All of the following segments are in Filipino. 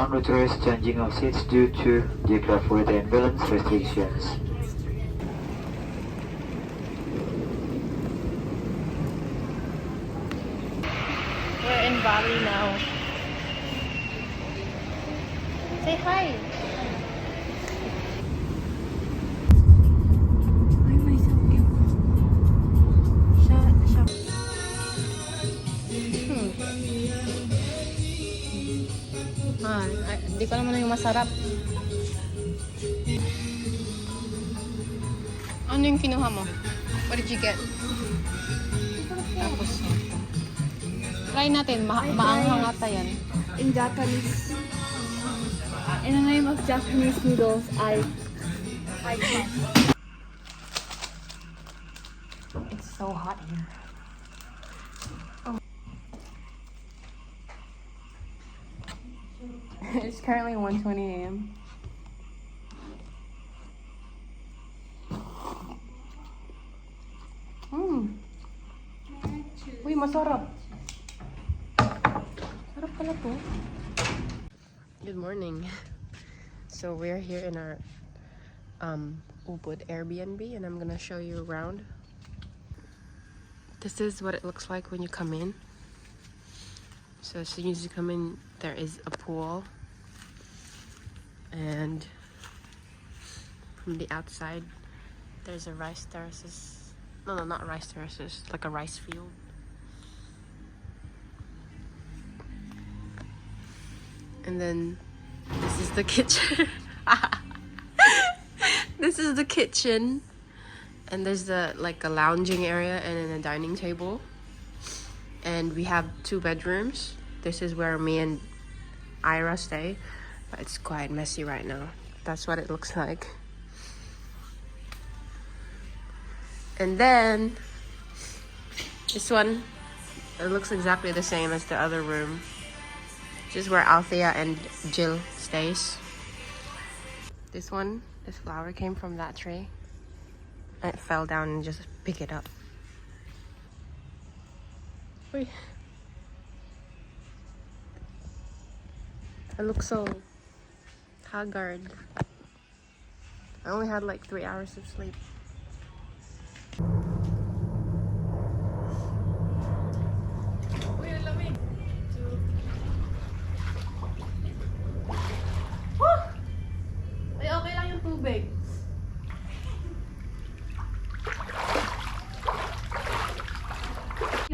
non-motorist changing of seats due to geographical and balance restrictions. We're in Bali now. Say hi. Hindi ko naman yung masarap. Ano yung kinuha mo? What did you get? Tapos, try natin. Maanghang ata yan. In Japanese, in the name of Japanese noodles, I can. It's so hot here. It's currently 1:20 a.m. Uy, masarap. Sarap pala to. Good morning. So we're here in our ubud Airbnb, and I'm gonna show you around. This is what it looks like when you come in. So as soon as you come in, there is a pool, and from the outside there's a rice terraces. No, not rice terraces, like a rice field. And then this is the kitchen. This is the kitchen, and there's like a lounging area and then a dining table. And we have 2 bedrooms. This is where me and Ira stay, but it's quite messy right now. That's what it looks like. And then this one, it looks exactly the same as the other room. This is where Althea and Jill stays. This one, this flower came from that tree, and it fell down and just pick it up. Wait. I look so haggard. I only had like 3 hours of sleep. Ay, okay lang yung tubig.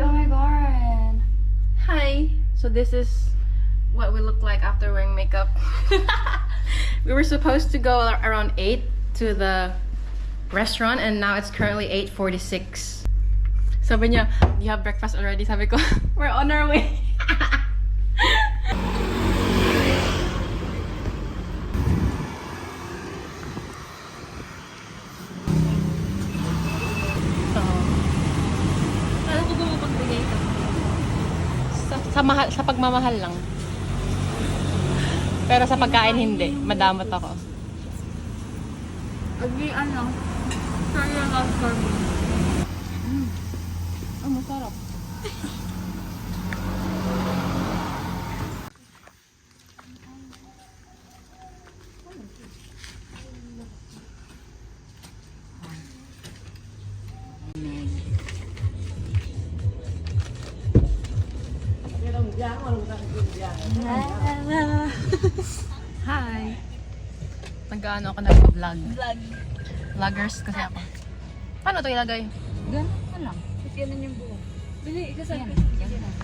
Oh my god. Hi. So this is what we look like after wearing makeup. We were supposed to go around 8 to the restaurant, and now it's currently 8:46. Sabi niya, "Do you have breakfast already?" Sabi ko, "We're on our way." Sa pagmamahal lang. Pero sa pagkain hindi. Madamot ako. Agian lang. Sorry, I love for me. Oh, masarap. Hi! Nag-ano ako nag-vlog. Vloggers kasi ako. Paano ito ilagay? Ganun ka lang. Ganun yung buo. Bili, ikasabi.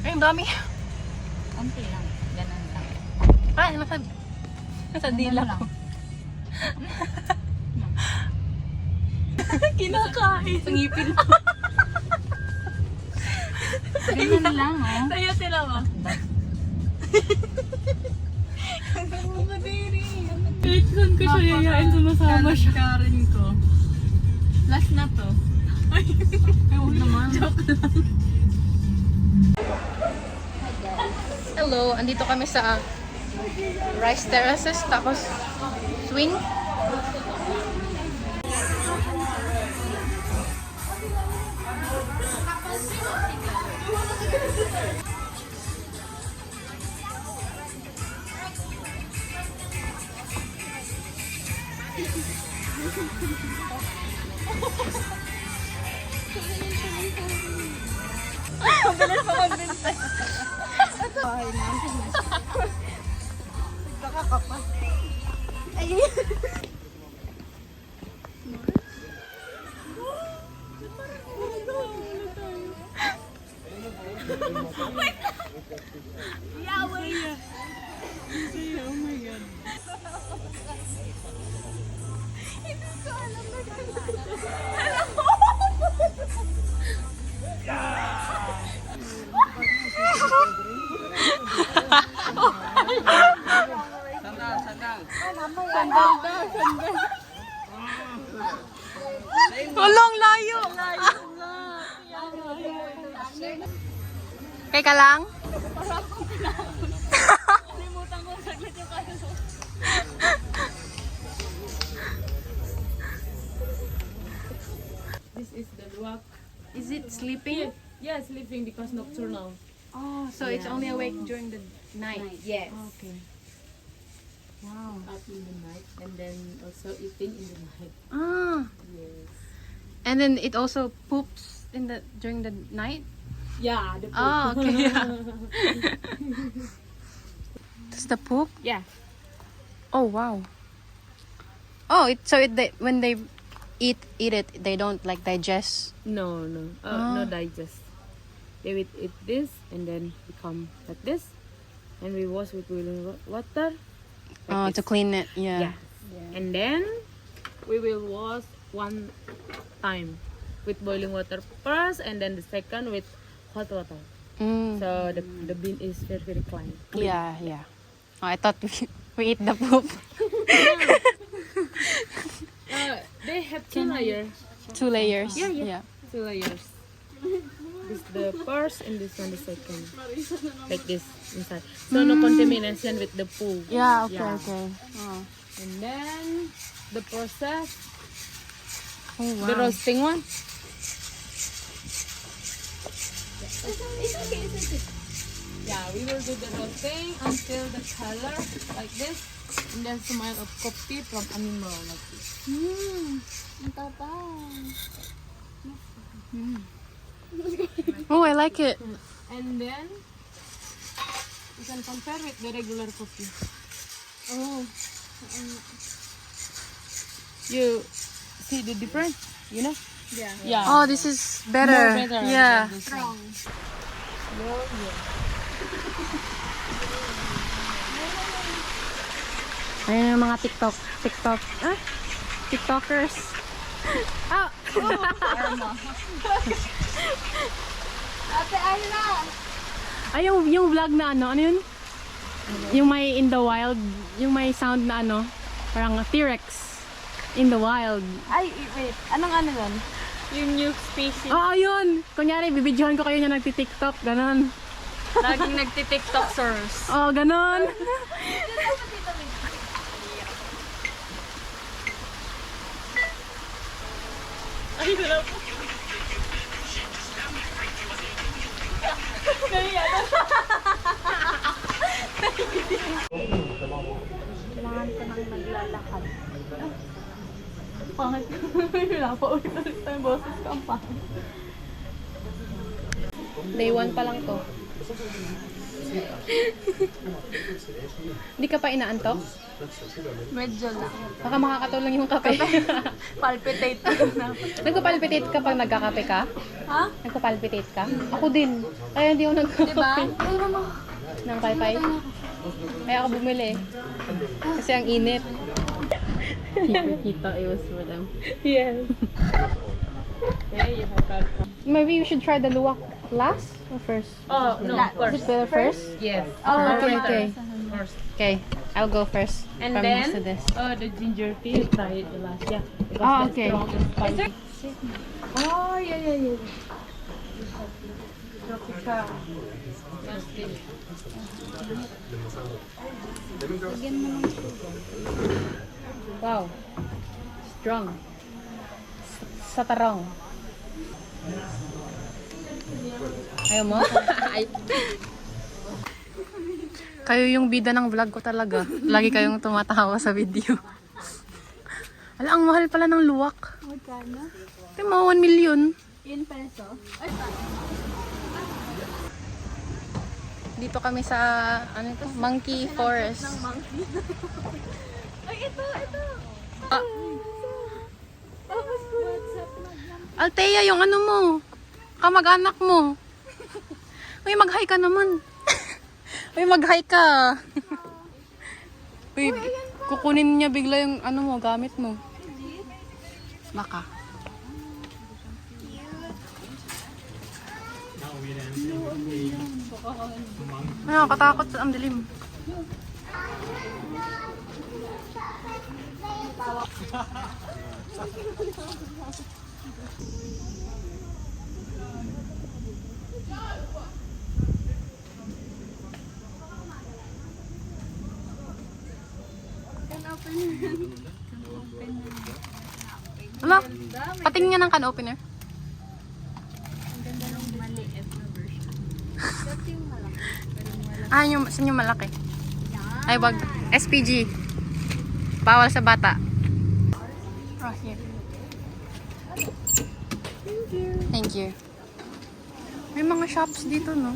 Ay, ang dami. Konti lang. Ganun lang. Ay, nasa dila ko. Kinakain. Sa ngipin ko. Ganun lang, oh. Sa'yo sila mo. Ang madiri. Kahit saan ko siya yayain, sumasama siya. Karin ko. Last na to. Ay, huwag naman. Joke lang. Hello, andito kami sa rice terraces, tapos swing. Mabilis pa magbintay. Ay, nakakapas. Ay. Walang layo. Kay ka lang? Limutan ko saglit yung kano. This is the luwak. Is it sleeping? Yeah, sleeping because nocturnal. Oh, so it's only awake during the night. Yes. Okay. Wow. Up in the night and then also eating in the night. Ah. Yes. And then it also poops in the during the night? Yeah, the poop. Oh, okay. Does the poop? Yeah. Oh, wow. Oh, when they eat it, they don't like digest. No. No digest. They will eat this and then become like this, and we wash with boiling water. Like To this. clean it, Yeah. And then we will wash one time with boiling water first, and then the second with hot water. Mm. So the bean is very very clean. Yeah. Oh, I thought we eat the poop. They have two layers. 2 layers. Yeah. 2 layers. This the first and this one the second. Like this inside. So no contamination with the poo. Yeah, okay, Yeah. okay. Oh. And then the process, Oh, wow. the roasting one. Yeah, we will do the roasting until the color like this, and then smell of coffee from animal like this. Ang tapang. Oh, I like it. And then you can compare with the regular coffee. Oh. You see the difference, you know? Yeah. Yeah. Oh, this is better. More better Yeah. than this one. Ayun yung mga TikTokers. Ah! Ate Ayla! Ay, yung vlog na ano yun? Yung may in the wild, yung may sound na ano, parang T-Rex in the wild. Ay, wait. Anong ano yun? Yung new species. Oo, yun! Kunyari, bibidyohan ko kayo niya nagti-TikTok, ganon. Laging nagti-TikTok, sirs. Oo, ganon. Ay, wala po. Kailangan ko nang naglalakad. Pangit ko. Wala pa ulit yung boses ko. Ang pangit. Day 1 pa lang to. Hindi ka pa inaantok? Medyo lang. Baka makakatulong yung kape. Palpitate ko na. Nagpapalpitate ka pag nagkakape ka? Ha? Nagpapalpitate ka? Ako din. Kaya hindi ako nagkakape. Diba? Ay naman. Ng paypay. Kaya ako bumili. Kasi ang init. Kita, it was for them. Yes. Okay, you have that. Maybe you should try the luwak last or first? Oh, no, Is it better first? Yes. Oh, okay. First. Okay, I'll go first. And from then, to this. the ginger tea, try it the last. Yeah. Because Oh, that's okay. strong and spicy. Oh, yeah. Tropical. Yes, tea. Wow. Strong. Sa tarong. Ayaw mo? Kayo yung bida ng vlog ko talaga. Lagi kayong tumatawa sa video. Ala, ang mahal pala ng luwak. Magkano? Ito mo, 1 million. In peso? Ay, Dito kami sa, ano ito? Monkey Forest. monkey. Ay, ito. Ah, Tapos WhatsApp Althea, yung ano mo. Kamag-anak mo. Uy, mag-hi ka naman. Uy, mag-hi ka. Uy, kukunin niya bigla yung ano mo, gamit mo. Baka. Ano, katakot ang dilim. Wala, patingin nga ng can opener. Ah, yung malaki. Ay, wag. SPG. Bawal sa bata. Oh, here. Thank you. May mga shops dito, no?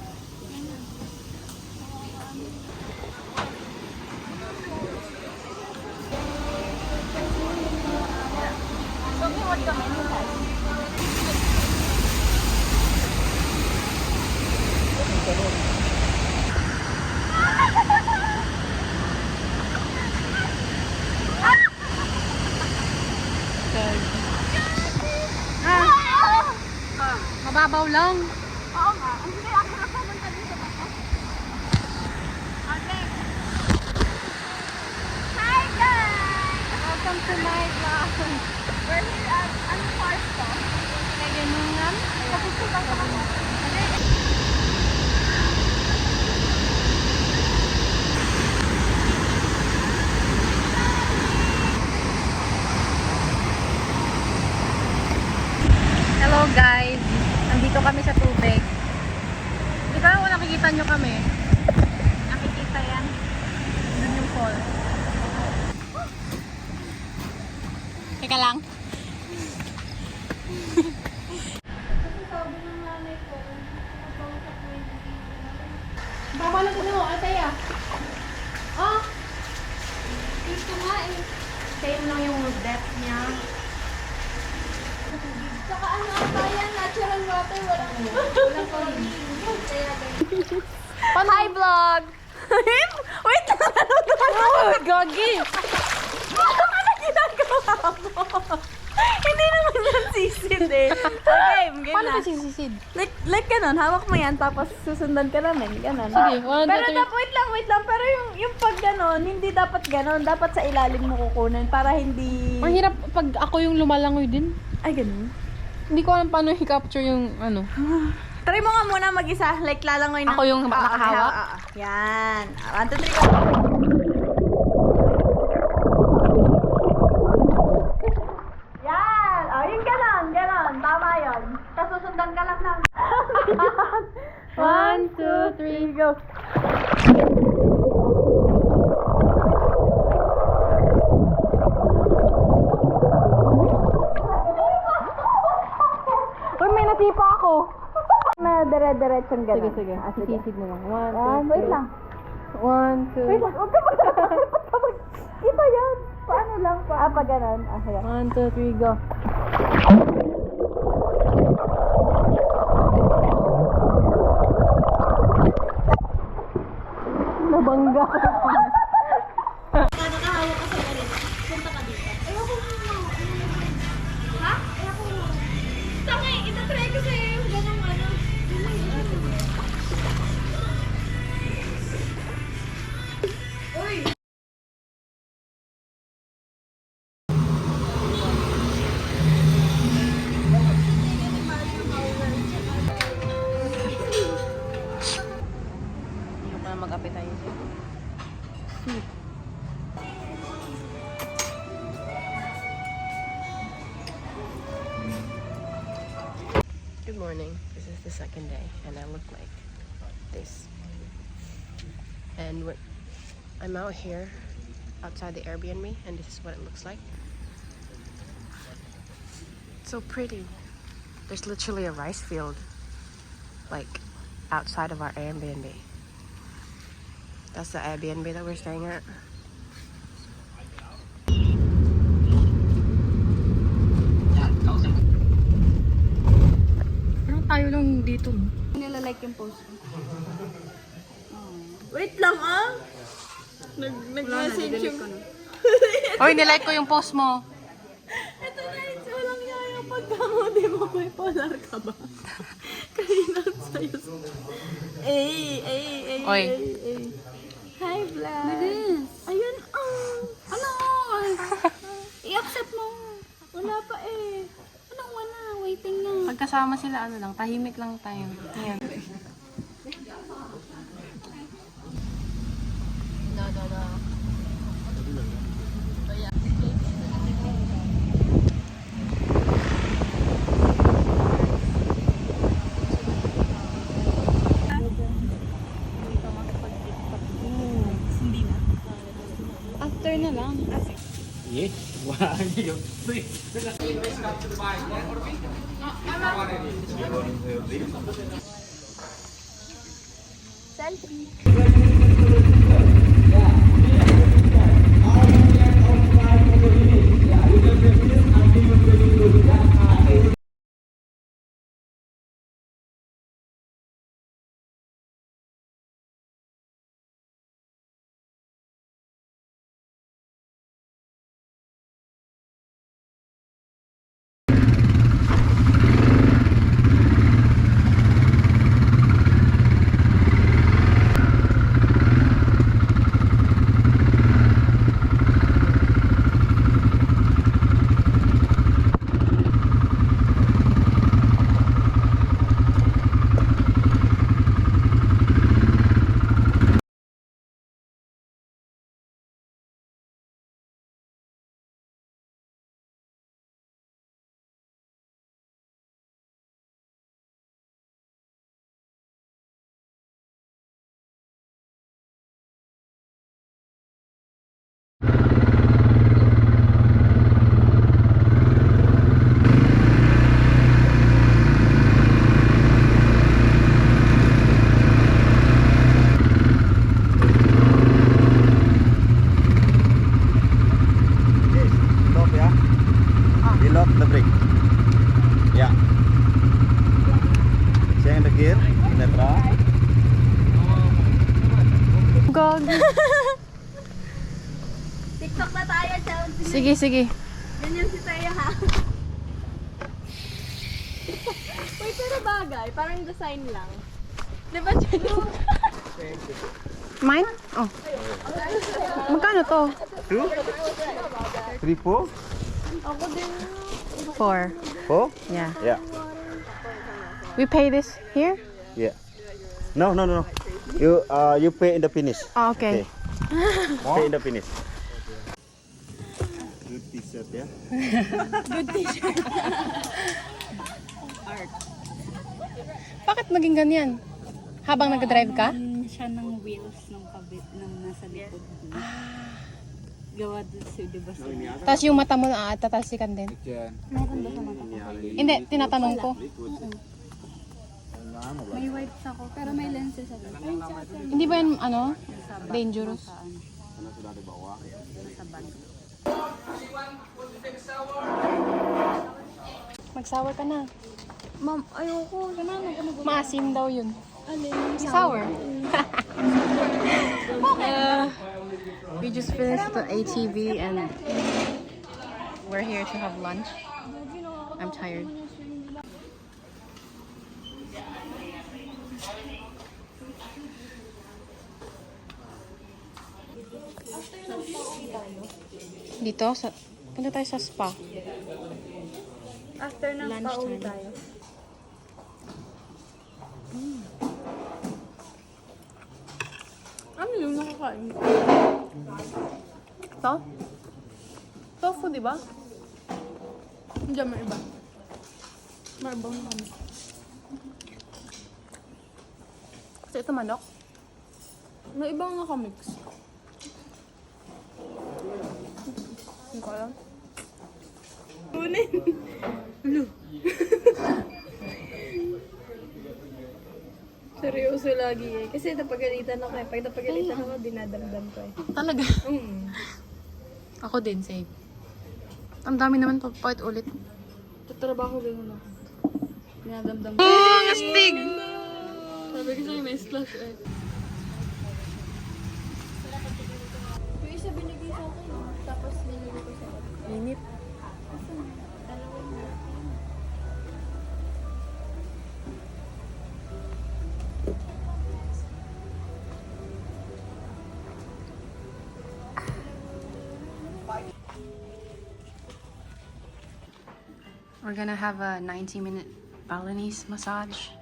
Mababaw lang. Oo nga. Hindi ako nakapunta din sa bako. Okay. Hi guys! Welcome to my vlog. We're here at ano park to? Kaganungan. Kapusukan ka mo. Hello guys. Nandito kami sa tubig. Di ba kung nakikita nyo kami? Nakikita yan. Doon yung fall. Teka lang. Sabi ng nanay ko, magpapasok mo yung Baba lang ko mo, Althea. Oh! dito nga eh. Same lang yung depth niya. Saka ano ata yan, natural water, walang chlorine. Kaya ganyan. Hi vlog! Wait lang! Oh, gagi! Ano ginagawa mo? Hindi naman yan sisid eh. Okay, Paano ganyan. ka sisisid? Like ganun, hawak mo yan tapos susundan ka namin, ganun. Sige, 1, 2, 3. Pero wait lang, pero yung pag ganun, hindi dapat ganun, dapat sa ilalim mo kukunin para hindi... Ang hirap pag ako yung lumalangoy din. Ay, ganun. Hindi ko alam paano i-capture yung ano. Try mo nga muna mag-isa, like lalangoy na. Ako yung nakahawak? Yan. 1, 2, 3, go. Yan. Oh, yung ganun. Tama yun. Tapos susundan ka lang ng... 1, 2, 3, go. Uy, may nasipa ako. Na dire-diretsyon ganun. Sige. Sisisid mo lang. 1, 2, 3. Wait lang. 1, 2. Wait lang. Huwag ka mag... Kita yan. Paano lang? Pag ganun. Ayan. 1, 2, 3, go. Nabangga ko. Kada kahawak ka sa galit, punta ka dito. Ayoko mo. Ha? Ayoko mo. Tangay, itatry ko sa'yo yung ganong ano. Uy! Hindi ko pa mag-appetizer. Good morning. This is the second day, and I look like this. And I'm out here outside the Airbnb, and this is what it looks like. So pretty. There's literally a rice field, like, outside of our Airbnb. That's the Airbnb that we're staying at. Parang tayo lang dito. Nilalike yung post ko. Wait lang ah! Nag-message yung... Hoy, nilike ko yung post mo. Ito na yun, walang yaya pagkamodi mo, bipolar ka ba? Kailan sa'yo. Oy. Hi, vlog. Ayun, ano? I-accept mo. Wala pa eh. Anong wala? Waiting na. Pagkasama sila, ano lang, tahimik lang tayo. Ayan. After na lang. Yes. Wala niyo. Selfie. TikTok na tayo, challenge. Sige, sige. Ganyan si Taya ha. Wait, pero bagay. Parang design lang. Diba, Jenny? Mine? Oh. Magkano to? 2, 3, 4? Ako din. 4. 4? Yeah. Yeah. We pay this here? Yeah. No. You pay in the finish. Oh, okay. Pay in the finish. Good t-shirt, yeah? Bakit maging ganyan? Habang nag-drive ka? Siya ng wheels ng kabit ng nasa likod. Gawa doon sa, di ba? Tapos yung mata mo tatalsikan din. Meron ba sa mata ko? Hindi, tinatanong ko. May wipes ako, pero may lenses ako. Ay, sa atin. Hindi ba yan, ano, dangerous? Sa bag. Mag-sour ka na. Ma'am, ayoko. Samahan ako na. Maasim daw yun. Alin? Sour. We just finished the ATV and we're here to have lunch. I'm tired. Dito, punta tayo sa spa. After ng pauwi tayo. Ano yung nakakain? Ito? Tofu, di ba? Hindi, may iba. May ibang kami. So, ito manok? May ibang nakamix. Hindi ko alam. Kunin. Seryoso lagi eh. Kasi napagalitan ako eh. Pag napagalitan ako, dinadamdam ko eh. Talaga? Ako din, same. Ang dami naman pa ulit. Tatrabaho ganun ako. Dinadamdam ko. Oh, astig! Sabi ko sa'yo, may splash eh. Yung isa binigay sa akin, tapos binigay ko sa akin. Init. We're gonna have a 90-minute Balinese massage.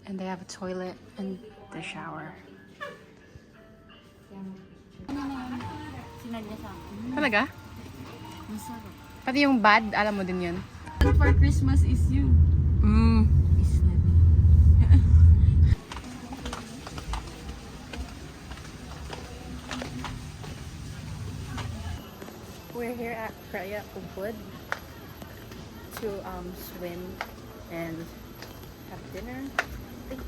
And they have a toilet and the shower. Sinadya sa akin. Talaga? Masarap. Pati yung bad, alam mo din yun. For Christmas is you. Mm. We're here at Kraya Ubud to swim and have dinner. I think.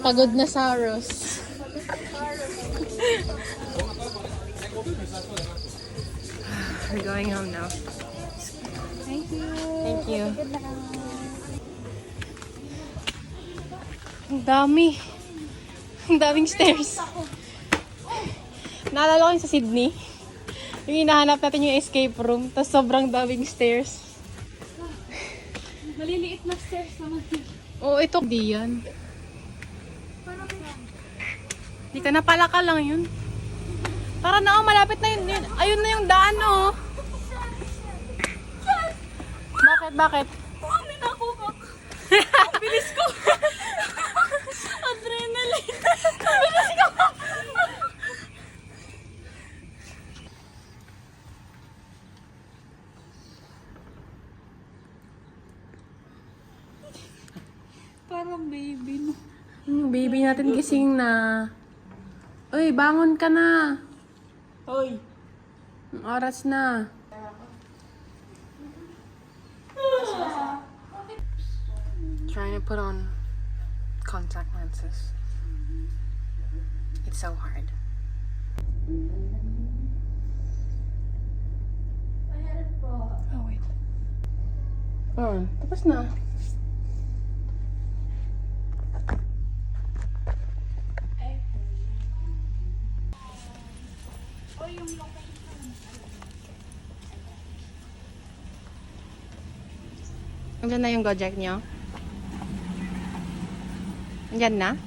Pagod na Saros. We're going home now. Thank you. Thank you. Good luck. Ang dami. Ang daming stairs. Naalala ko yung sa Sydney. Yung hinahanap natin yung escape room. Tapos sobrang daming stairs. Maliliit na stairs naman. Oo, ito. Di yan. Di ka napalaka lang yun. Tara na, oh, malapit na yun. Ayun na yung daan, oh. Bakit? Ano na ako ka? Ang bilis ko. Adrenaline. Ang bilis ko. Parang baby, no? Yung baby natin gising na. Uy, bangon ka na. Hoy. Ang oras na. Trying to put on contact lenses. It's so hard. Oh, wait. Oh, tapos na. Andiyan na yung Gojek nyo? Andiyan na?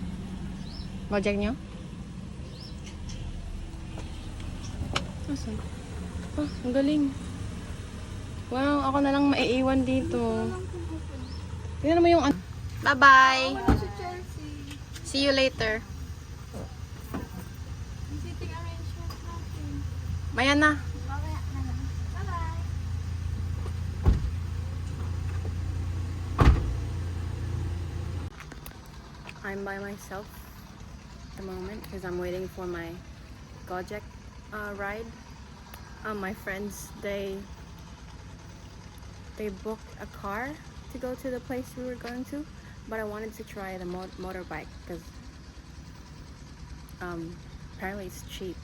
Gojek nyo? Asan? Ah, ang galing. Wow, ako na lang maiiwan dito. Tingnan mo yung... Bye-bye! See you later. Sitting arrangement natin. Maya na. Mamaya na lang. Bye-bye. I'm by myself at the moment because I'm waiting for my Gojek ride. My friends, they booked a car to go to the place we were going to, but I wanted to try the motorbike because apparently it's cheap,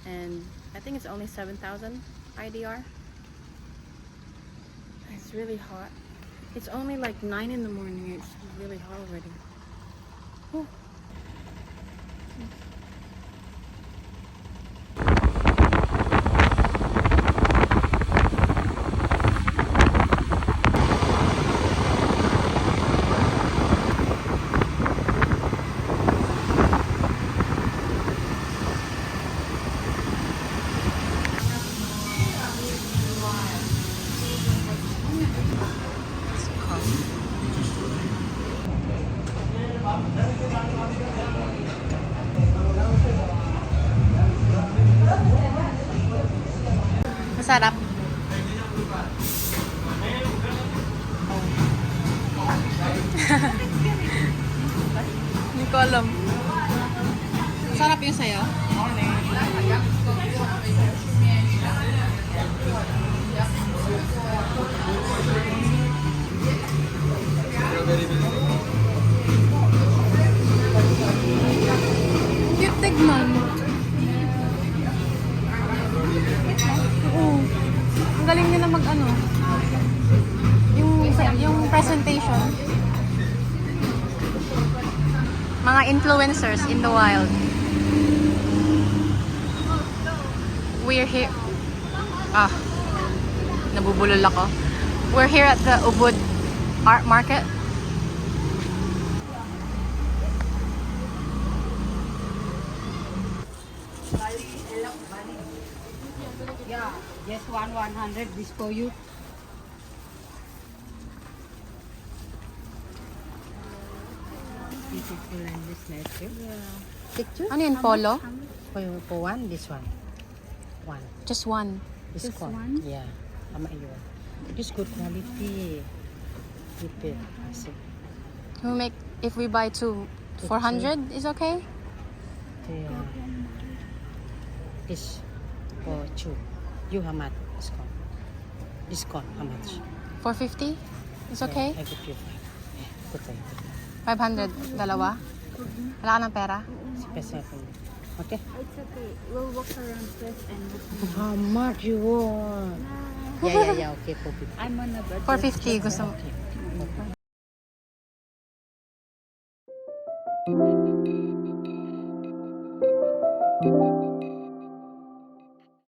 and I think it's only 7,000 IDR. It's really hot. It's only like 9 in the morning. It's really hot already. Whew. Hindi ko alam. Sarap yung sayo? Cute tignan. Oo. Ang galing nila mag-ano. Yung presentation. Mga influencers in the wild. We're here. Nabubulol ako. We're here at the Ubud Art Market. Yeah, just 100 this for you. Beautiful and this nature. Picture? Ano yun, polo? For one, this one. One. Just one. This Just one? one? Yeah. Yun. This good quality. Keep it. I see. Can we make, if we buy two, 400 is okay? Yeah. This for two. You how much? Discount. Discount how much? 450 is okay? Yeah, I give you 5. Yeah, good for you. 500, dalawa? Wala ka ng pera? Special for you. Okay? It's okay. We'll walk around first and look. How much you want? Yeah. Okay, for 50. I'm on a budget. 450 gusto mo. Okay.